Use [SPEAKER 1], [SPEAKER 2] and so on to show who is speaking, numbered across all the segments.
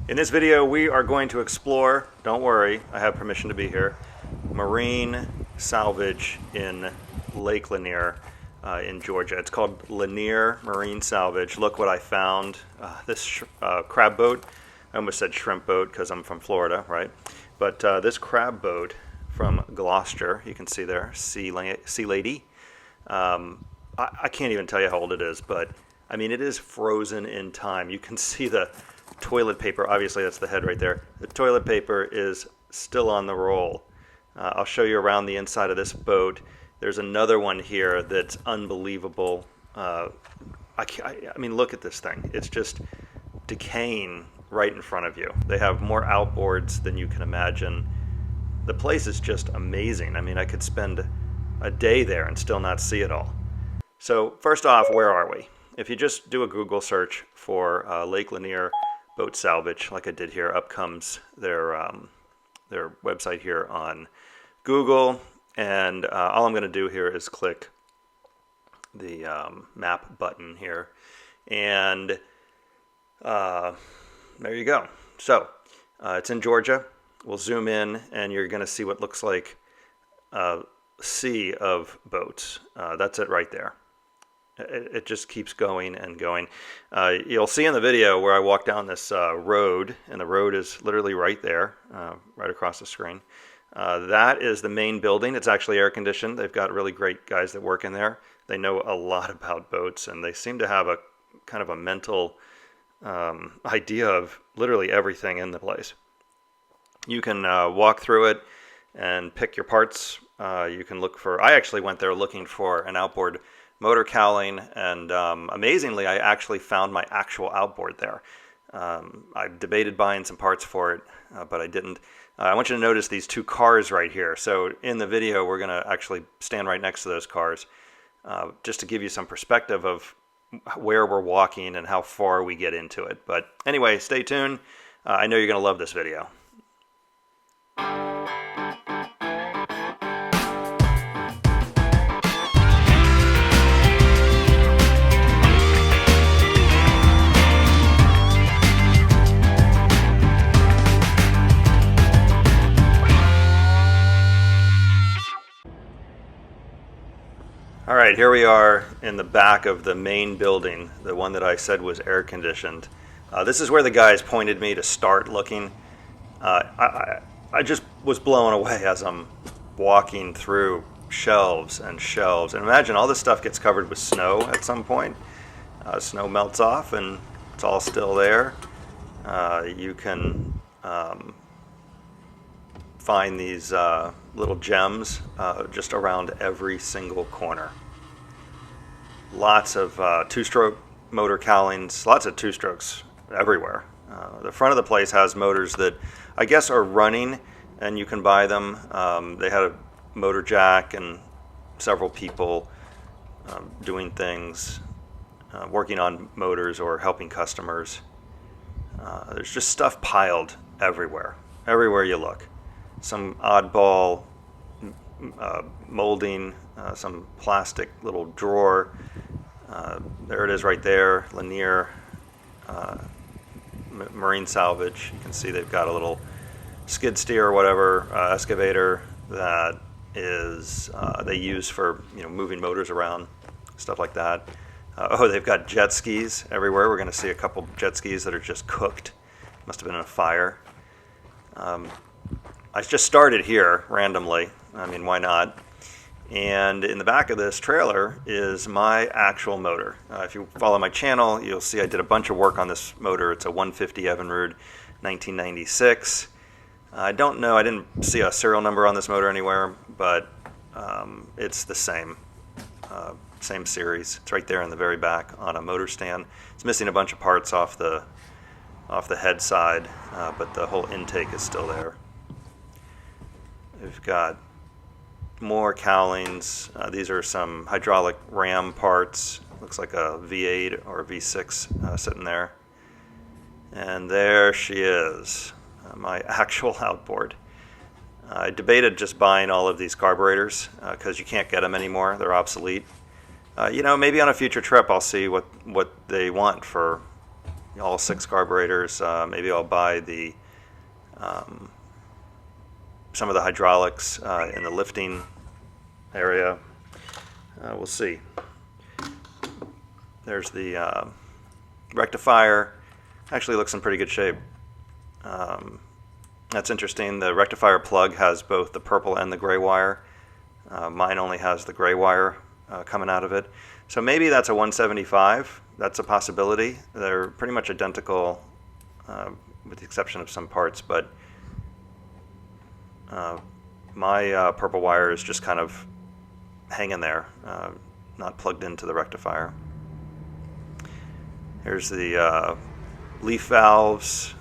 [SPEAKER 1] In this video, we are going to explore, don't worry, I have permission to be here, marine salvage in Lake Lanier in Georgia. It's called Lanier Marine Salvage. Look what I found. This crab boat, I almost said shrimp boat because I'm from Florida, right? But this crab boat from Gloucester, you can see there, Sea Lady. I can't even tell you how old it is, but I mean, it is frozen in time. You can see the toilet paper. Obviously, that's the head right there. The toilet paper is still on the roll. I'll show you around the inside of this boat. There's another one here that's unbelievable. I mean, look at this thing. It's just decaying right in front of you. They have more outboards than you can imagine. The place is just amazing. I mean, I could spend a day there and still not see it all. So first off, where are we? If you just do a Google search for Lake Lanier boat salvage, like I did here, up comes their website here on Google, and all I'm going to do here is click the map button here, and there you go. So it's in Georgia. We'll zoom in, and you're going to see what looks like a sea of boats. That's it right there. It just keeps going and going. You'll see in the video where I walk down this road, and the road is literally right there, right across the screen. That is the main building. It's actually air conditioned. They've got really great guys that work in there. They know a lot about boats, and they seem to have a kind of a mental idea of literally everything in the place. You can walk through it and pick your parts. You can look for, I actually went there looking for an outboard motor cowling, and amazingly, I actually found my actual outboard there. I debated buying some parts for it, but I didn't. I want you to notice these two cars right here. So in the video, we're going to actually stand right next to those cars, just to give you some perspective of where we're walking and how far we get into it. But anyway, stay tuned. I know you're going to love this video. All right, here we are in the back of the main building, the one that I said was air conditioned. This is where the guys pointed me to start looking. I just was blown away as I'm walking through shelves and shelves. And imagine all this stuff gets covered with snow at some point. Snow melts off and it's all still there. You can find these little gems just around every single corner. Lots of two-stroke motor cowlings, lots of two-strokes everywhere. The front of the place has motors that I guess are running, and you can buy them. They had a motor jack and several people doing things, working on motors or helping customers. There's just stuff piled everywhere you look. Some oddball molding, some plastic little drawer. There it is right there, Lanier Marine Salvage. You can see they've got a little skid steer or whatever, excavator that is they use for moving motors around, stuff like that. Oh, they've got jet skis everywhere. We're going to see a couple jet skis that are just cooked. Must have been in a fire. I just started here randomly. I mean, why not? And in the back of this trailer is my actual motor. If you follow my channel, you'll see I did a bunch of work on this motor. It's a 150 Evinrude 1996. I don't know, I didn't see a serial number on this motor anywhere, but it's the same series. It's right there in the very back on a motor stand. It's missing a bunch of parts off the head side, but the whole intake is still there. We've got more cowlings. These are some hydraulic ram parts. Looks like a V8 or a V6 sitting there. And there she is, my actual outboard. I debated just buying all of these carburetors because you can't get them anymore. They're obsolete. Maybe on a future trip I'll see what they want for all 6 carburetors. Maybe I'll buy the some of the hydraulics in the lifting area. We'll see. There's the rectifier. Actually looks in pretty good shape. That's interesting. The rectifier plug has both the purple and the gray wire. Mine only has the gray wire coming out of it. So maybe that's a 175. That's a possibility. They're pretty much identical with the exception of some parts, but my purple wire is just kind of hanging there, not plugged into the rectifier. Here's the leaf valves,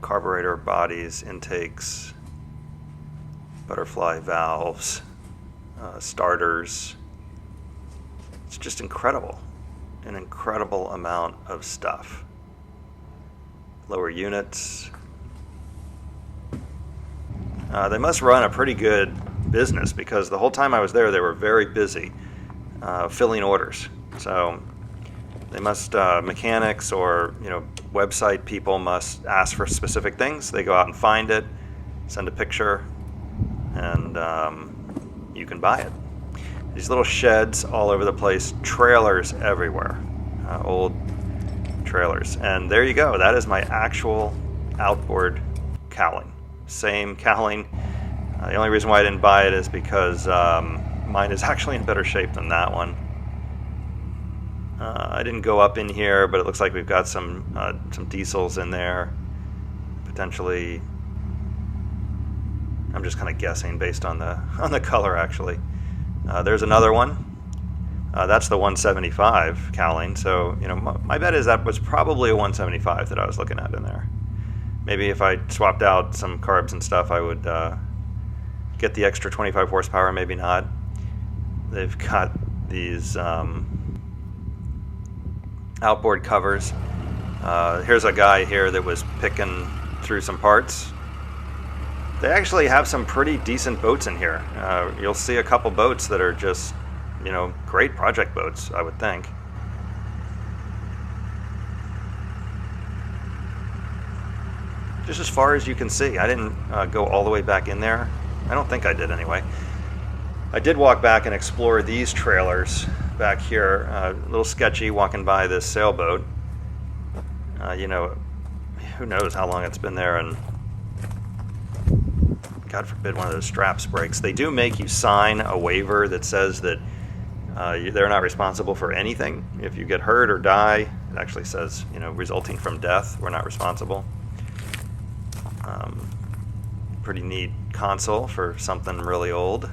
[SPEAKER 1] carburetor bodies, intakes, butterfly valves, starters. It's just incredible, an incredible amount of stuff. Lower units. They must run a pretty good business because the whole time I was there, they were very busy filling orders. So they must, mechanics or website people must ask for specific things. They go out and find it, send a picture, and you can buy it. These little sheds all over the place, trailers everywhere, old trailers. And there you go. That is my actual outboard cowling. Same cowling. The only reason why I didn't buy it is because mine is actually in better shape than that one. I didn't go up in here, but it looks like we've got some diesels in there. Potentially, I'm just kind of guessing based on the color actually. There's another one. That's the 175 cowling. So my bet is that was probably a 175 that I was looking at in there. Maybe if I swapped out some carbs and stuff, I would get the extra 25 horsepower. Maybe not. They've got these outboard covers. Here's a guy here that was picking through some parts. They actually have some pretty decent boats in here. You'll see a couple boats that are just, great project boats, I would think. Just as far as you can see. I didn't go all the way back in there. I don't think I did anyway. I did walk back and explore these trailers back here. A little sketchy walking by this sailboat. Who knows how long it's been there, and God forbid one of those straps breaks. They do make you sign a waiver that says that they're not responsible for anything. If you get hurt or die, it actually says, resulting from death, we're not responsible. Pretty neat console for something really old.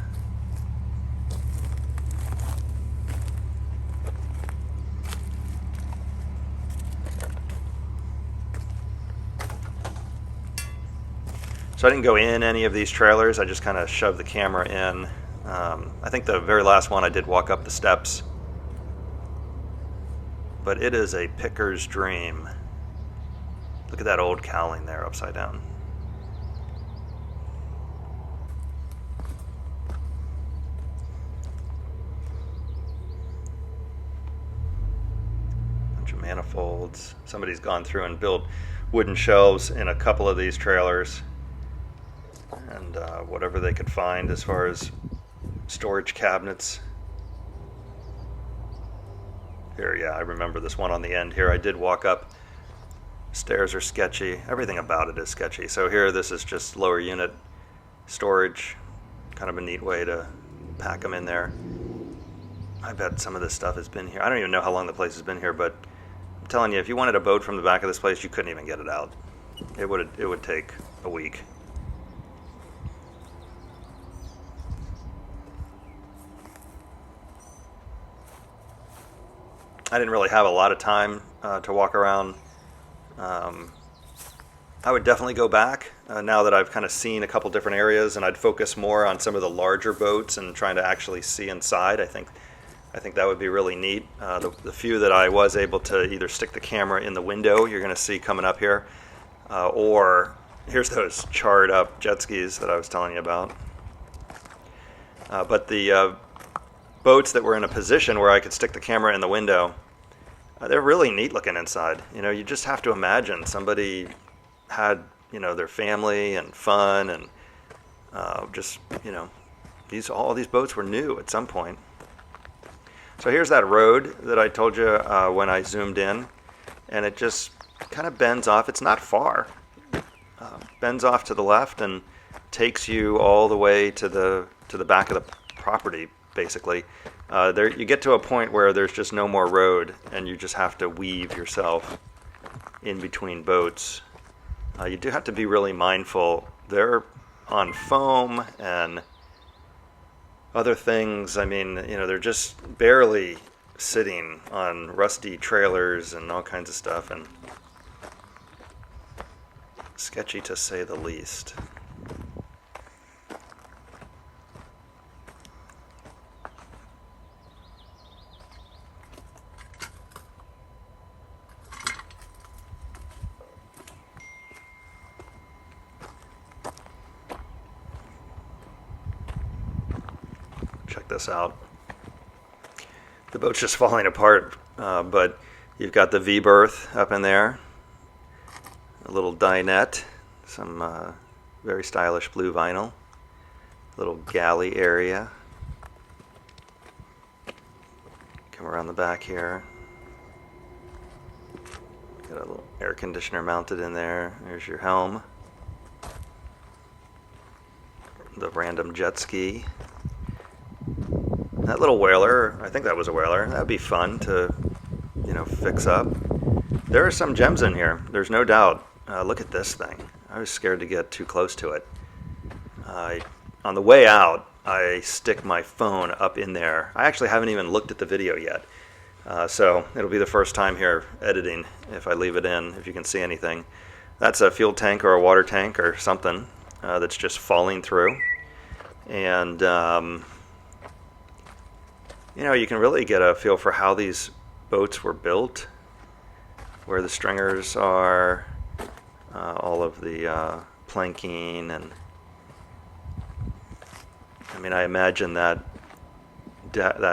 [SPEAKER 1] So I didn't go in any of these trailers. I just kind of shoved the camera in. I think the very last one I did walk up the steps. But it is a picker's dream. Look at that old cowling there upside down. Bunch of manifolds. Somebody's gone through and built wooden shelves in a couple of these trailers. And whatever they could find as far as storage cabinets. Here, yeah, I remember this one on the end here. I did walk up. Stairs are sketchy. Everything about it is sketchy. So here, this is just lower unit storage. Kind of a neat way to pack them in there. I bet some of this stuff has been here. I don't even know how long the place has been here, but I'm telling you, if you wanted a boat from the back of this place, you couldn't even get it out. It would take a week. I didn't really have a lot of time to walk around. I would definitely go back now that I've kind of seen a couple different areas, and I'd focus more on some of the larger boats and trying to actually see inside. I think that would be really neat. The few that I was able to either stick the camera in the window, you're going to see coming up here, or here's those charred up jet skis that I was telling you about. But the boats that were in a position where I could stick the camera in the window, They're really neat looking inside. You know, you just have to imagine somebody had, you know, their family and fun and just, you know, all these boats were new at some point. So here's that road that I told you when I zoomed in, and it just kind of bends off. It's not far. Bends off to the left and takes you all the way to the back of the property, basically. There you get to a point where there's just no more road, and you just have to weave yourself in between boats. You do have to be really mindful. They're on foam and other things. I mean, you know, they're just barely sitting on rusty trailers and all kinds of stuff, and sketchy to say the least. Check this out. The boat's just falling apart, but you've got the V-berth up in there, a little dinette, some very stylish blue vinyl, little galley area. Come around the back here. Got a little air conditioner mounted in there. There's your helm. The random jet ski. That little whaler, I think that was a whaler. That'd be fun to, you know, fix up. There are some gems in here. There's no doubt. Look at this thing. I was scared to get too close to it. On the way out, I stick my phone up in there. I actually haven't even looked at the video yet. So it'll be the first time here editing if I leave it in, if you can see anything. That's a fuel tank or a water tank or something that's just falling through. And you know, you can really get a feel for how these boats were built, where the stringers are, all of the planking, and I mean, I imagine that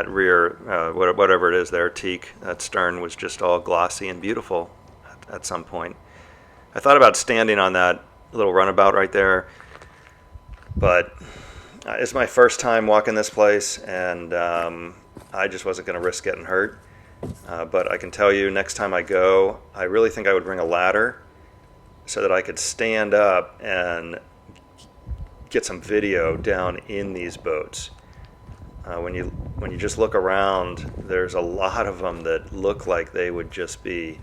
[SPEAKER 1] rear, whatever it is there, teak, that stern was just all glossy and beautiful at some point. I thought about standing on that little runabout right there, but it's my first time walking this place, and I just wasn't going to risk getting hurt. But I can tell you, next time I go, I really think I would bring a ladder so that I could stand up and get some video down in these boats. When you just look around, there's a lot of them that look like they would just be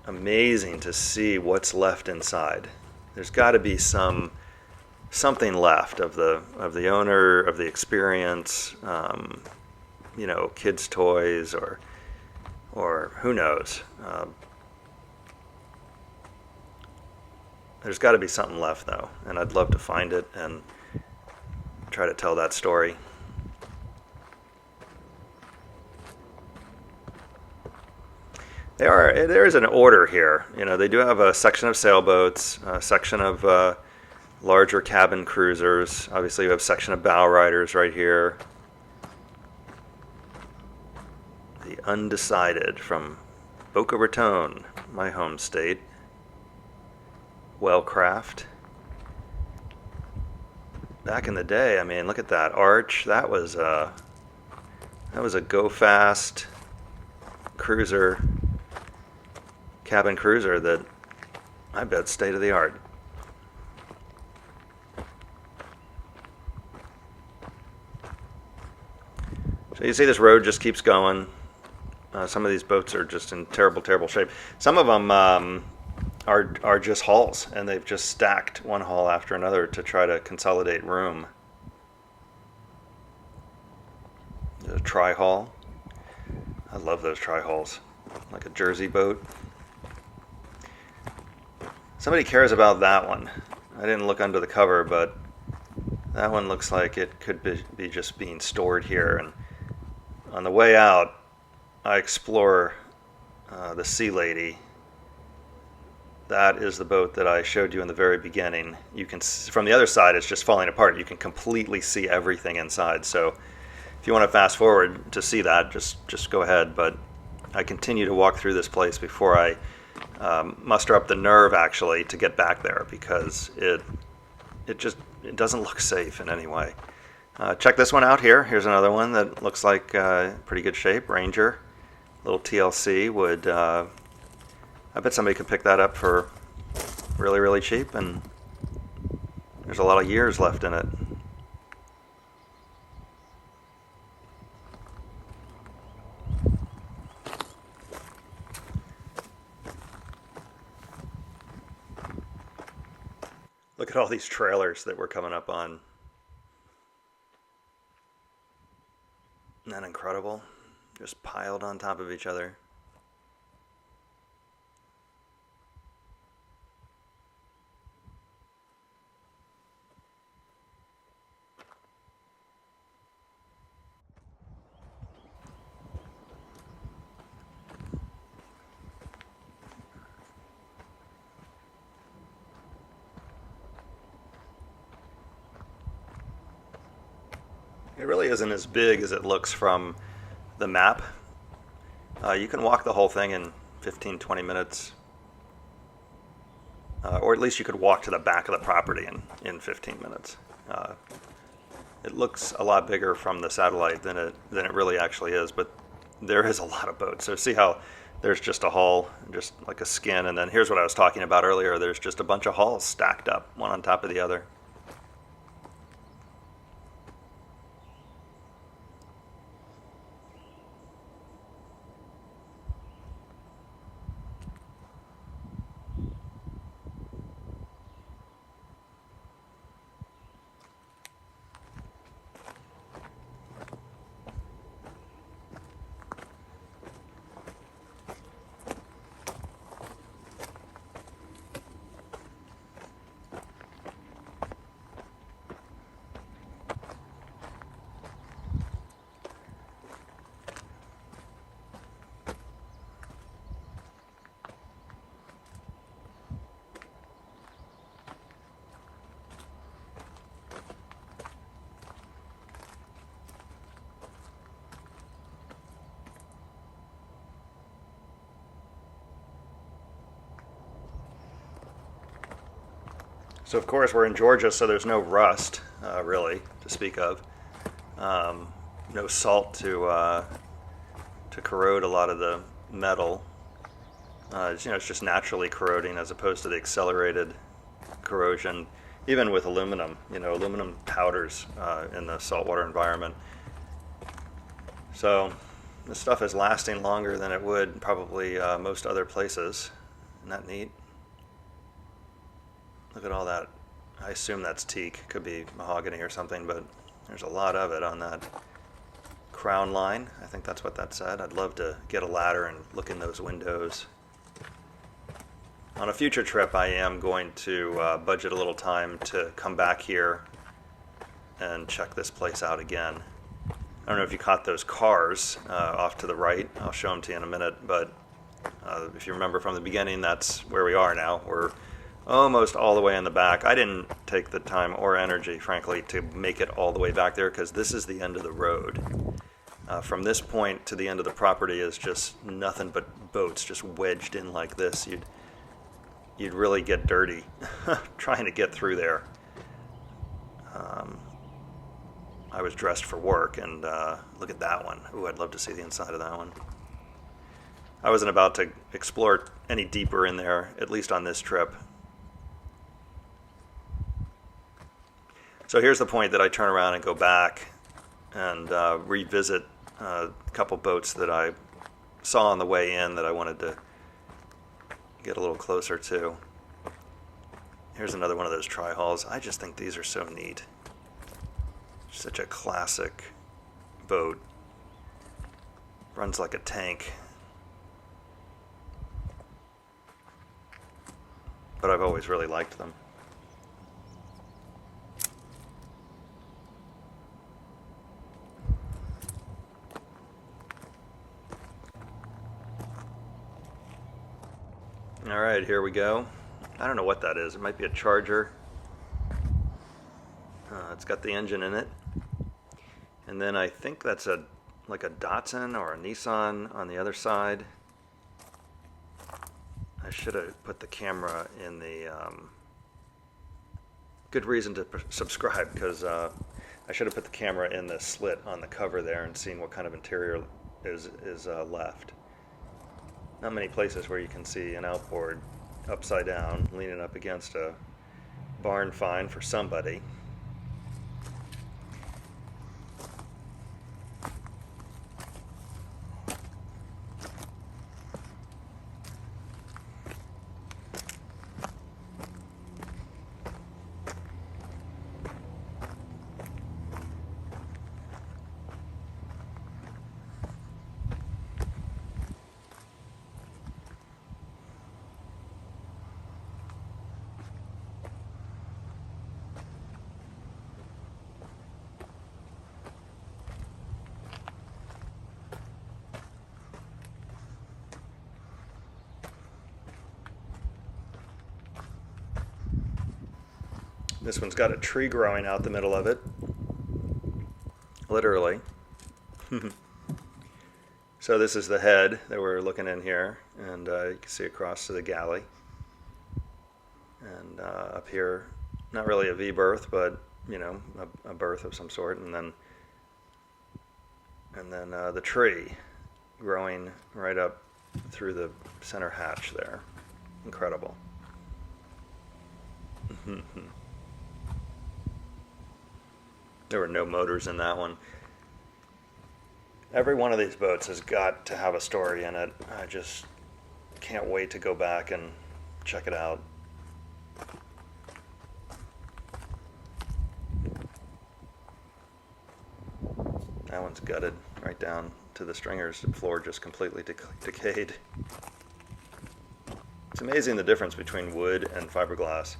[SPEAKER 1] amazing to see what's left inside. There's got to be something left of the owner, of the experience, you know, kids' toys or who knows. There's got to be something left though, and I'd love to find it and try to tell that story. There is an order here. You know, they do have a section of sailboats, a section of larger cabin cruisers. Obviously, you have a section of bow riders right here. The Undecided from Boca Raton, my home state. Wellcraft. Back in the day, I mean, look at that arch. That was a go fast cruiser, cabin cruiser that I bet state of the art. So you see this road just keeps going. Some of these boats are just in terrible, terrible shape. Some of them are just hulls, and they've just stacked one hull after another to try to consolidate room. There's a tri-hull. I love those tri-hulls, like a Jersey boat. Somebody cares about that one. I didn't look under the cover, but that one looks like it could be just being stored here. And on the way out, I explore the Sea Lady. That is the boat that I showed you in the very beginning. You can, from the other side, it's just falling apart. You can completely see everything inside. So if you want to fast forward to see that, just go ahead. But I continue to walk through this place before I muster up the nerve actually to get back there, because it doesn't look safe in any way. Check this one out here. Here's another one that looks like pretty good shape. Ranger, little TLC would. I bet somebody could pick that up for really, really cheap, and there's a lot of years left in it. Look at all these trailers that we're coming up on. Isn't that incredible? Just piled on top of each other. It really isn't as big as it looks from the map. You can walk the whole thing in 15-20 minutes. Or at least you could walk to the back of the property in 15 minutes. It looks a lot bigger from the satellite than it really actually is, but there is a lot of boats. So see how there's just a hull, just like a skin, and then here's what I was talking about earlier. There's just a bunch of hulls stacked up, one on top of the other. So of course we're in Georgia, so there's no rust really to speak of. No salt to corrode a lot of the metal. It's just naturally corroding as opposed to the accelerated corrosion, even with aluminum. Aluminum powders in the saltwater environment. So this stuff is lasting longer than it would probably most other places. Isn't that neat? Look at all that. I assume that's teak. Could be mahogany or something, but there's a lot of it on that crown line. I think that's what that said. I'd love to get a ladder and look in those windows. On a future trip, I am going to budget a little time to come back here and check this place out again. I don't know if you caught those cars off to the right. I'll show them to you in a minute, but if you remember from the beginning, that's where we are now. We're almost all the way in the back. I didn't take the time or energy, frankly, to make it all the way back there, because this is the end of the road. From this point to the end of the property is just nothing but boats just wedged in like this. You'd really get dirty trying to get through there. I was dressed for work, and look at that one. Ooh, I'd love to see the inside of that one. I wasn't about to explore any deeper in there, at least on this trip. So here's the point that I turn around and go back and revisit a couple boats that I saw on the way in that I wanted to get a little closer to. Here's another one of those tri-hulls. I just think these are so neat. Such a classic boat. Runs like a tank. But I've always really liked them. All right, here we go. I don't know what that is. It might be a Charger. It's got the engine in it. And then I think that's a like a Datsun or a Nissan on the other side. I should have put the camera in the, good reason to subscribe, because I should have put the camera in the slit on the cover there and seen what kind of interior is left. Not many places where you can see an outboard upside down leaning up against a barn find for somebody. This one's got a tree growing out the middle of it, literally. So this is the head that we're looking in here, and you can see across to the galley. And up here, not really a V-berth, but you know, a berth of some sort, and then the tree growing right up through the center hatch there. Incredible. There were no motors in that one. Every one of these boats has got to have a story in it. I just can't wait to go back and check it out. That one's gutted right down to the stringers. The floor just completely decayed. It's amazing the difference between wood and fiberglass.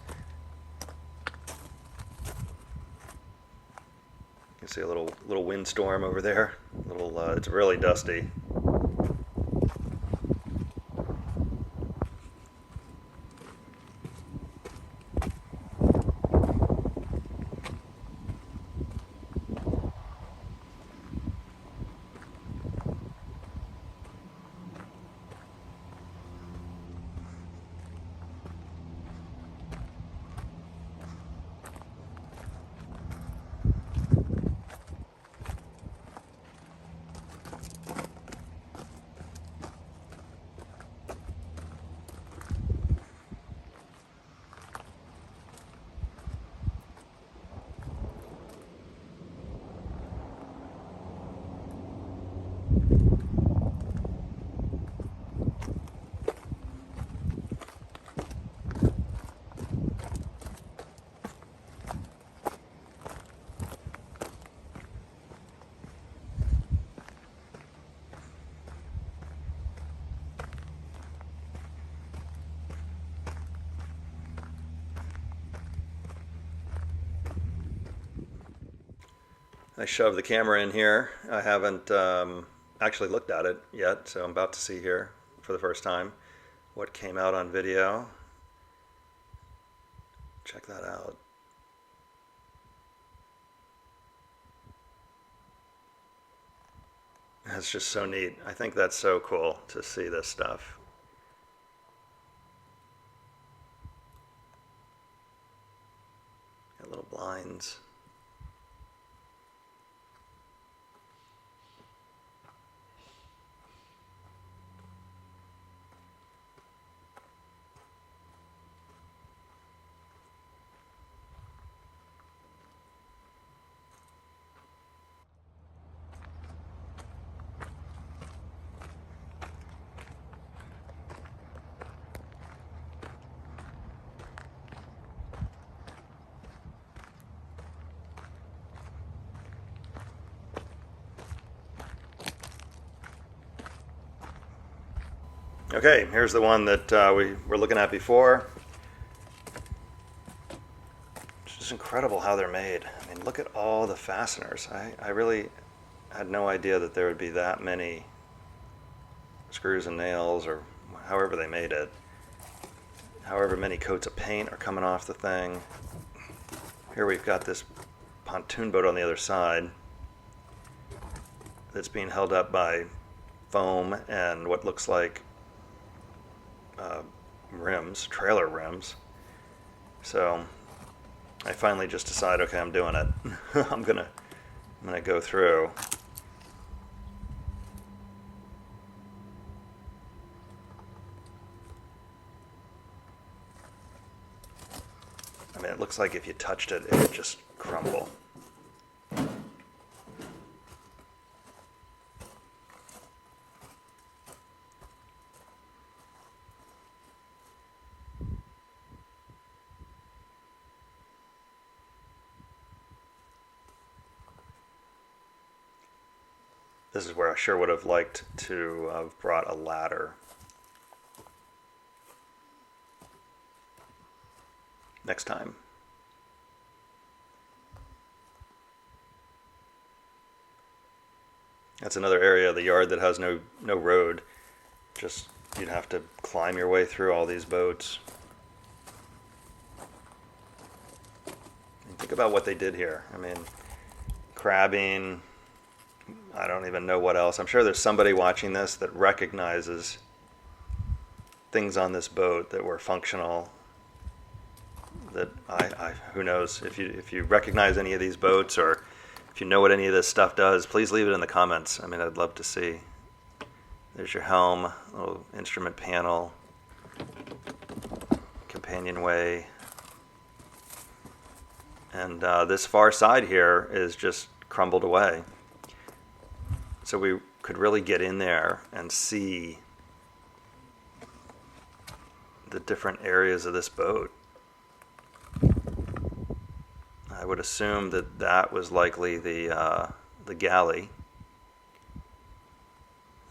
[SPEAKER 1] You see a little windstorm over there. It's really dusty. I shoved the camera in here. I haven't actually looked at it yet, so I'm about to see here for the first time what came out on video. Check that out. That's just so neat. I think that's so cool to see this stuff. Got little blinds. Okay, here's the one that we were looking at before. It's just incredible how they're made. I mean, look at all the fasteners. I really had no idea that there would be that many screws and nails, or however they made it. However many coats of paint are coming off the thing. Here we've got this pontoon boat on the other side that's being held up by foam and what looks like rims, trailer rims. So I finally just decided, okay, I'm doing it. I'm gonna go through. I mean, it looks like if you touched it, it would just crumble. This is where I sure would have liked to have brought a ladder. Next time. That's another area of the yard that has no road. Just you'd have to climb your way through all these boats. And think about what they did here. I mean, crabbing, I don't even know what else. I'm sure there's somebody watching this that recognizes things on this boat that were functional. That who knows, if you recognize any of these boats, or if you know what any of this stuff does, please leave it in the comments. I mean, I'd love to see. There's your helm, little instrument panel, companionway, and this far side here is just crumbled away. So we could really get in there and see the different areas of this boat. I would assume that that was likely the galley.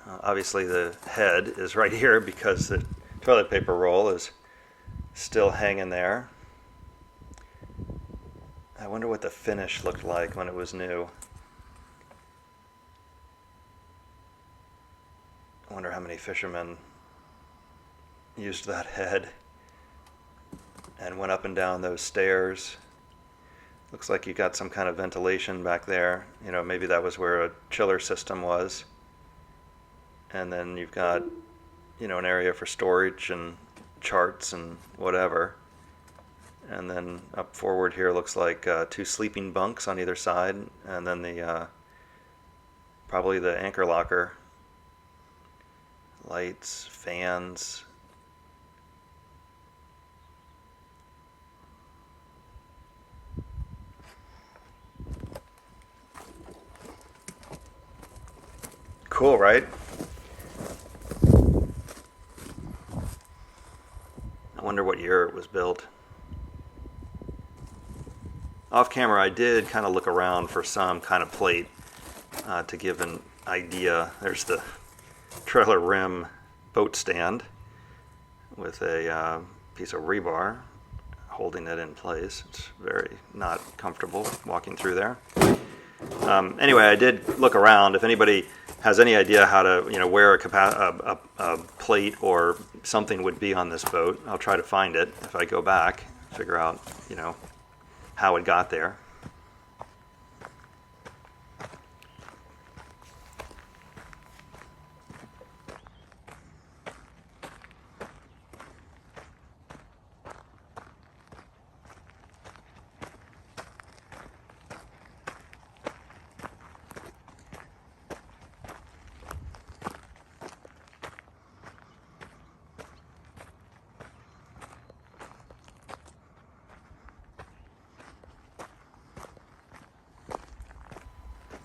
[SPEAKER 1] Obviously the head is right here because the toilet paper roll is still hanging there. I wonder what the finish looked like when it was new. I wonder how many fishermen used that head and went up and down those stairs. Looks like you got some kind of ventilation back there. You know, maybe that was where a chiller system was. And then you've got, you know, an area for storage and charts and whatever. And then up forward here looks like 2 sleeping bunks on either side, and then the probably the anchor locker. Lights, fans. Cool, right? I wonder what year it was built. Off camera, I did kind of look around for some kind of plate to give an idea. There's the trailer rim boat stand with a piece of rebar holding it in place. It's very not comfortable walking through there. Anyway, I did look around. If anybody has any idea how to, you know, where a plate or something would be on this boat, I'll try to find it if I go back, figure out, you know, how it got there.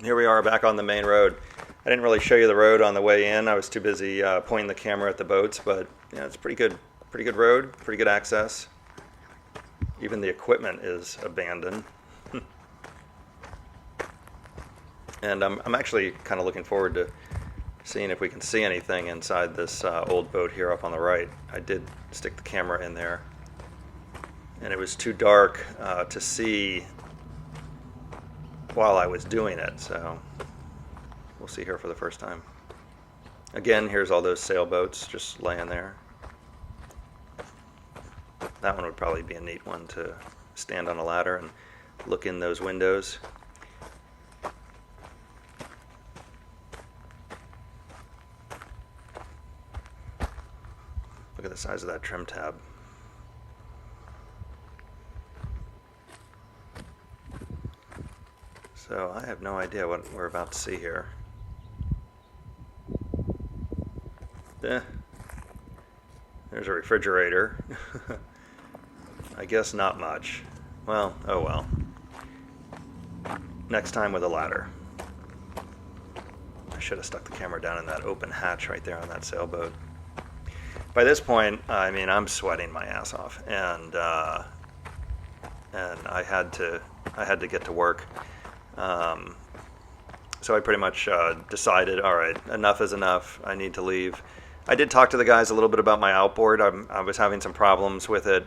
[SPEAKER 1] Here we are back on the main road. I didn't really show you the road on the way in. I was too busy pointing the camera at the boats, but you know, it's pretty good road, pretty good access. Even the equipment is abandoned. And I'm actually kind of looking forward to seeing if we can see anything inside this old boat here up on the right. I did stick the camera in there, and it was too dark to see while I was doing it, so we'll see here for the first time. Again, here's all those sailboats just laying there. That one would probably be a neat one to stand on a ladder and look in those windows. size of that trim tab. So I have no idea what we're about to see here. There's a refrigerator. I guess not much. Well, oh well. Next time with a ladder. I should have stuck the camera down in that open hatch right there on that sailboat. By this point, I mean, I'm sweating my ass off, and I had to get to work. So I pretty much decided, all right, enough is enough. I need to leave. I did talk to the guys a little bit about my outboard. I was having some problems with it.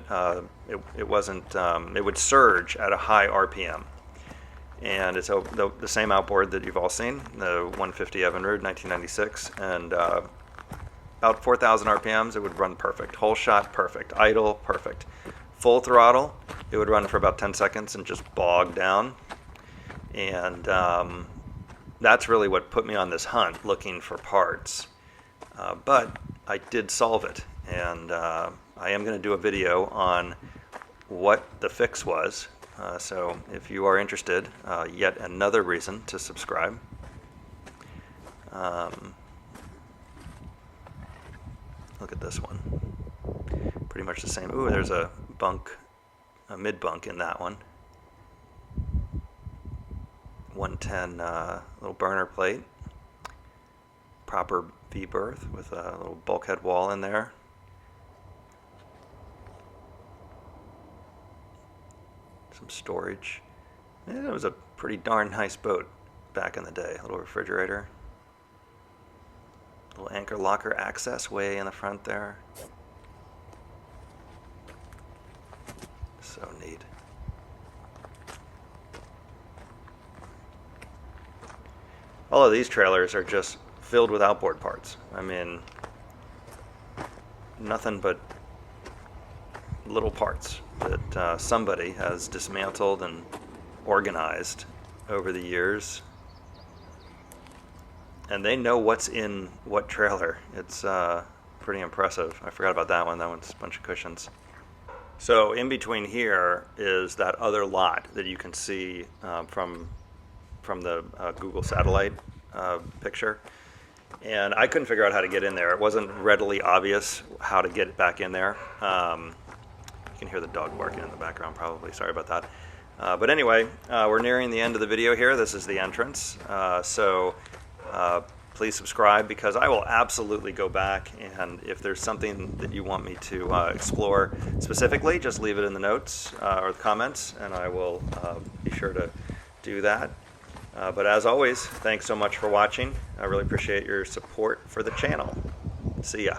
[SPEAKER 1] It wasn't. It would surge at a high RPM, and it's the same outboard that you've all seen, the 150 Evinrude 1996, and about 4,000 RPMs, it would run perfect. Whole shot, perfect. Idle, perfect. Full throttle, it would run for about 10 seconds and just bog down. And that's really what put me on this hunt, looking for parts. But I did solve it, and I am going to do a video on what the fix was. So if you are interested, yet another reason to subscribe. Look at this one. Pretty much the same. Ooh, there's a bunk, a mid bunk in that one. 110 little burner plate. Proper V-berth with a little bulkhead wall in there. Some storage. Yeah, it was a pretty darn nice boat back in the day. A little refrigerator. Little anchor locker access way in the front there. So neat. All of these trailers are just filled with outboard parts. I mean, nothing but little parts that somebody has dismantled and organized over the years. And they know what's in what trailer. It's pretty impressive. I forgot about that one. That one's a bunch of cushions. So in between here is that other lot that you can see from the Google satellite picture. And I couldn't figure out how to get in there. It wasn't readily obvious how to get back in there. You can hear the dog barking in the background probably. Sorry about that. But anyway, we're nearing the end of the video here. This is the entrance. Please subscribe, because I will absolutely go back, and if there's something that you want me to explore specifically, just leave it in the notes or the comments, and I will be sure to do that. But as always, thanks so much for watching. I really appreciate your support for the channel. See ya.